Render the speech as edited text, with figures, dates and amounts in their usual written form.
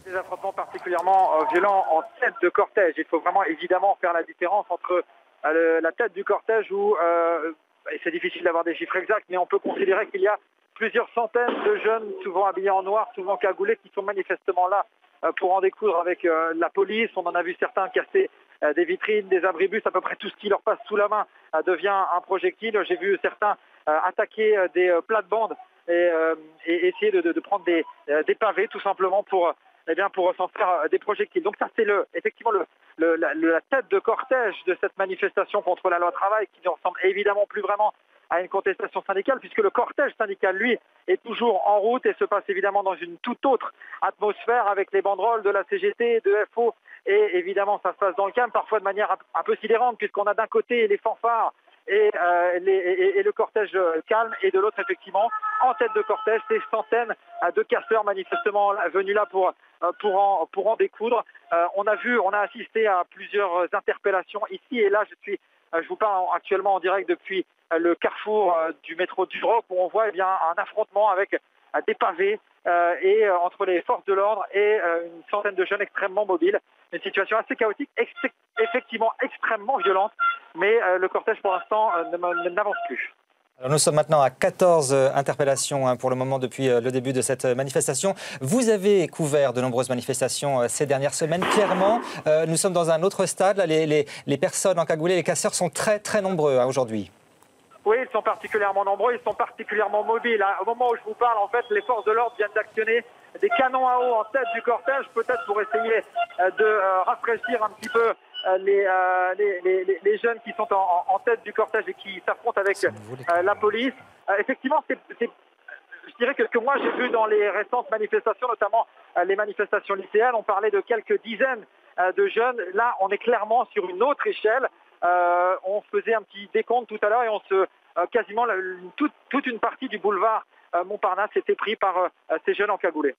Des affrontements particulièrement violents en tête de cortège. Il faut vraiment évidemment faire la différence entre la tête du cortège où, et c'est difficile d'avoir des chiffres exacts, mais on peut considérer qu'il y a plusieurs centaines de jeunes, souvent habillés en noir, souvent cagoulés, qui sont manifestement là pour en découdre avec la police. On en a vu certains casser des vitrines, des abribus, à peu près tout ce qui leur passe sous la main devient un projectile. J'ai vu certains attaquer des plates-bandes et essayer de prendre des pavés tout simplement pour s'en faire des projectiles. Donc ça c'est effectivement la tête de cortège de cette manifestation contre la loi travail qui ne ressemble évidemment plus vraiment à une contestation syndicale puisque le cortège syndical lui est toujours en route et se passe évidemment dans une toute autre atmosphère avec les banderoles de la CGT, de FO et évidemment ça se passe dans le calme, parfois de manière un peu sidérante puisqu'on a d'un côté les fanfares et le cortège calme et de l'autre effectivement en tête de cortège ces centaines de casseurs manifestement venus là pour en découdre. On a assisté à plusieurs interpellations ici et là. Je vous parle actuellement en direct depuis le carrefour du métro du Roc où on voit un affrontement avec des pavés et entre les forces de l'ordre et une centaine de jeunes extrêmement mobiles. Une situation assez chaotique, effectivement extrêmement violente, mais le cortège pour l'instant n'avance plus. Alors nous sommes maintenant à 14 interpellations pour le moment depuis le début de cette manifestation. Vous avez couvert de nombreuses manifestations ces dernières semaines. Clairement, nous sommes dans un autre stade. Là, les personnes encagoulées, les casseurs sont très très nombreux aujourd'hui. Oui, ils sont particulièrement nombreux, ils sont particulièrement mobiles. Au moment où je vous parle, en fait, les forces de l'ordre viennent d'actionner des canons à eau en tête du cortège, peut-être pour essayer de rafraîchir un petit peu les jeunes qui sont en tête du cortège et qui s'affrontent avec la police. Effectivement, je dirais que ce que moi j'ai vu dans les récentes manifestations, notamment les manifestations lycéennes, on parlait de quelques dizaines de jeunes. Là, on est clairement sur une autre échelle. On faisait un petit décompte tout à l'heure et quasiment toute une partie du boulevard Montparnasse était pris par ces jeunes encagoulés.